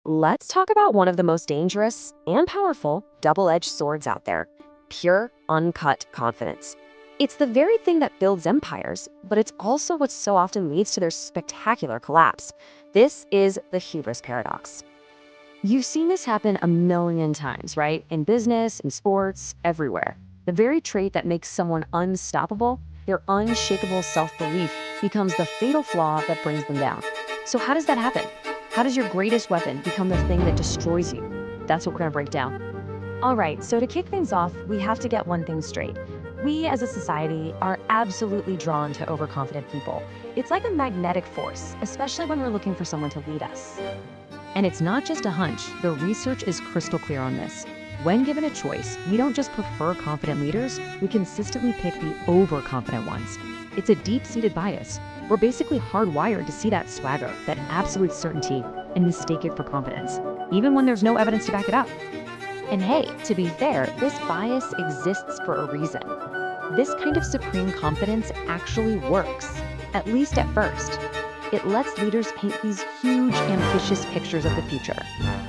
Let's talk about one of the most dangerous and powerful double-edged swords out there: pure, uncut confidence. It's the very thing that builds empires, but it's also what so often leads to their spectacular collapse. This is the hubris paradox. You've seen this happen a million times, right? In business, in sports, everywhere. The very trait that makes someone unstoppable, their unshakable self-belief, becomes the fatal flaw that brings them down. So how does that happen? How does your greatest weapon become the thing that destroys you? That's what we're gonna break down. All right, so to kick things off, we have to get one thing straight. We as a society are absolutely drawn to overconfident people. It's like a magnetic force, especially when we're looking for someone to lead us. And it's not just a hunch, the research is crystal clear on this. When given a choice, we don't just prefer confident leaders, we consistently pick the overconfident ones. It's a deep-seated bias. We're basically hardwired to see that swagger, that absolute certainty, and mistake it for confidence, even when there's no evidence to back it up. And hey, to be fair, this bias exists for a reason. This kind of supreme confidence actually works, at least at first. It lets leaders paint these huge, ambitious pictures of the future.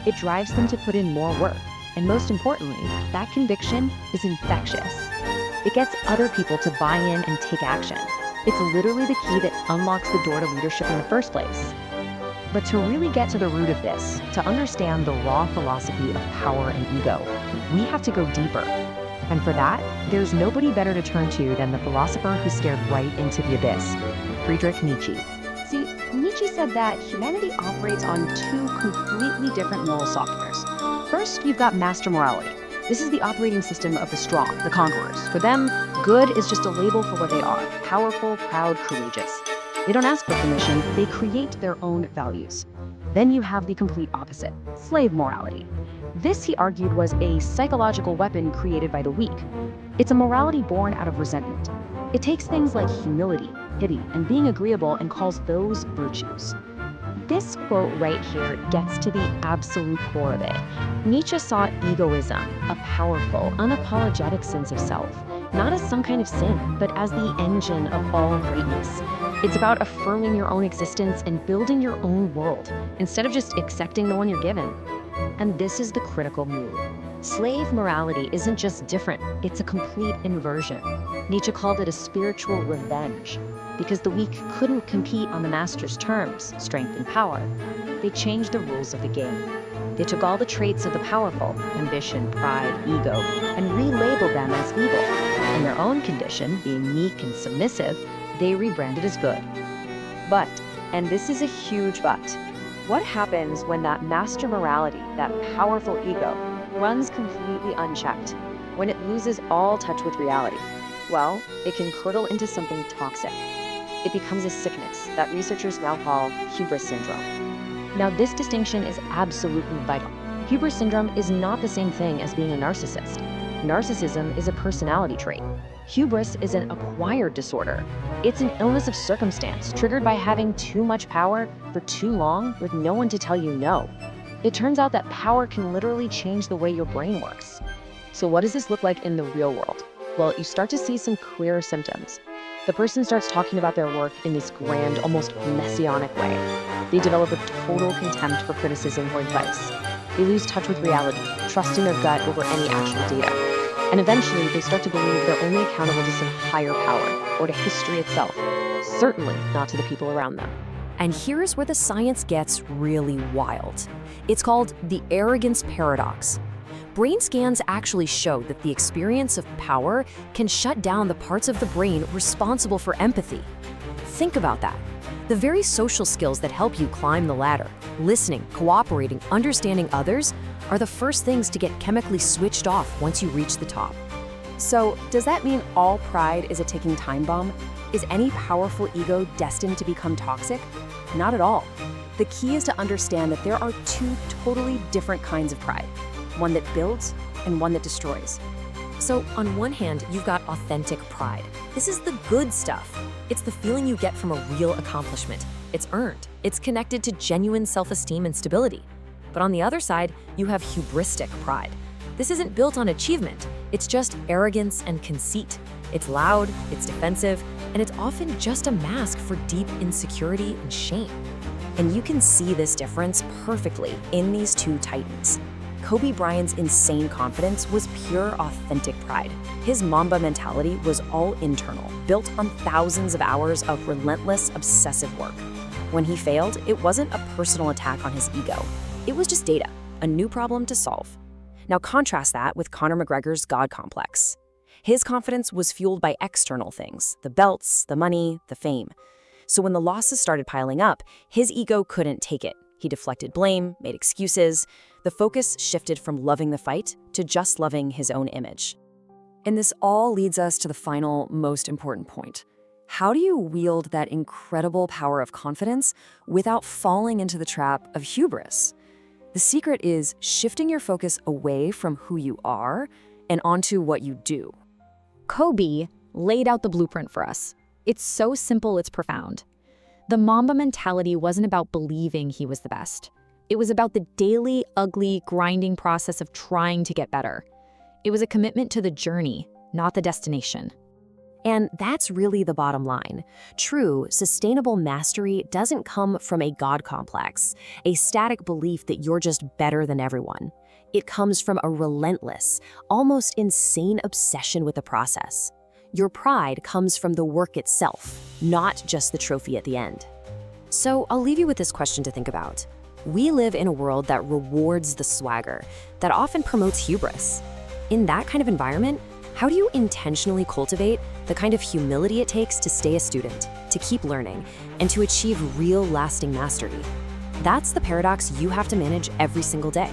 It drives them to put in more work. And most importantly, that conviction is infectious. It gets other people to buy in and take action. It's literally the key that unlocks the door to leadership in the first place. But to really get to the root of this, to understand the raw philosophy of power and ego, we have to go deeper. And for that, there's nobody better to turn to than the philosopher who stared right into the abyss, Friedrich Nietzsche. See, Nietzsche said that humanity operates on two completely different moral softwares. First, you've got master morality. This is the operating system of the strong, the conquerors. For them, good is just a label for what they are: powerful, proud, courageous. They don't ask for permission, they create their own values. Then you have the complete opposite, slave morality. This, he argued, was a psychological weapon created by the weak. It's a morality born out of resentment. It takes things like humility, pity, and being agreeable and calls those virtues. This quote right here gets to the absolute core of it. Nietzsche saw egoism, a powerful, unapologetic sense of self, not as some kind of sin, but as the engine of all greatness. It's about affirming your own existence and building your own world, instead of just accepting the one you're given. And this is the critical move. Slave morality isn't just different, it's a complete inversion. Nietzsche called it a spiritual revenge. Because the weak couldn't compete on the master's terms, strength and power, they changed the rules of the game. They took all the traits of the powerful, ambition, pride, ego, and relabeled them as evil. In their own condition, being meek and submissive, they rebranded as good. But, and this is a huge but, what happens when that master morality, that powerful ego, runs completely unchecked? When it loses all touch with reality? Well, it can curdle into something toxic. It becomes a sickness that researchers now call hubris syndrome. Now, this distinction is absolutely vital. Hubris syndrome is not the same thing as being a narcissist. Narcissism is a personality trait. Hubris is an acquired disorder. It's an illness of circumstance triggered by having too much power for too long with no one to tell you no. It turns out that power can literally change the way your brain works. So what does this look like in the real world? Well, you start to see some clear symptoms. The person starts talking about their work in this grand, almost messianic way. They develop a total contempt for criticism or advice. They lose touch with reality, trusting their gut over any actual data. And eventually, they start to believe they're only accountable to some higher power or to history itself, certainly not to the people around them. And here's where the science gets really wild. It's called the arrogance paradox. Brain scans actually show that the experience of power can shut down the parts of the brain responsible for empathy. Think about that. The very social skills that help you climb the ladder, listening, cooperating, understanding others, are the first things to get chemically switched off once you reach the top. So, does that mean all pride is a ticking time bomb? Is any powerful ego destined to become toxic? Not at all. The key is to understand that there are two totally different kinds of pride. One that builds and one that destroys. So on one hand, you've got authentic pride. This is the good stuff. It's the feeling you get from a real accomplishment. It's earned. It's connected to genuine self-esteem and stability. But on the other side, you have hubristic pride. This isn't built on achievement. It's just arrogance and conceit. It's loud, it's defensive, and it's often just a mask for deep insecurity and shame. And you can see this difference perfectly in these two titans. Kobe Bryant's insane confidence was pure, authentic pride. His Mamba mentality was all internal, built on thousands of hours of relentless, obsessive work. When he failed, it wasn't a personal attack on his ego. It was just data, a new problem to solve. Now contrast that with Conor McGregor's God complex. His confidence was fueled by external things, the belts, the money, the fame. So when the losses started piling up, his ego couldn't take it. He deflected blame, made excuses. The focus shifted from loving the fight to just loving his own image. And this all leads us to the final, most important point. How do you wield that incredible power of confidence without falling into the trap of hubris? The secret is shifting your focus away from who you are and onto what you do. Kobe laid out the blueprint for us. It's so simple, it's profound. The Mamba mentality wasn't about believing he was the best. It was about the daily, ugly, grinding process of trying to get better. It was a commitment to the journey, not the destination. And that's really the bottom line. True, sustainable mastery doesn't come from a God complex, a static belief that you're just better than everyone. It comes from a relentless, almost insane obsession with the process. Your pride comes from the work itself, not just the trophy at the end. So I'll leave you with this question to think about. We live in a world that rewards the swagger, that often promotes hubris. In that kind of environment, how do you intentionally cultivate the kind of humility it takes to stay a student, to keep learning, and to achieve real lasting mastery? That's the paradox you have to manage every single day.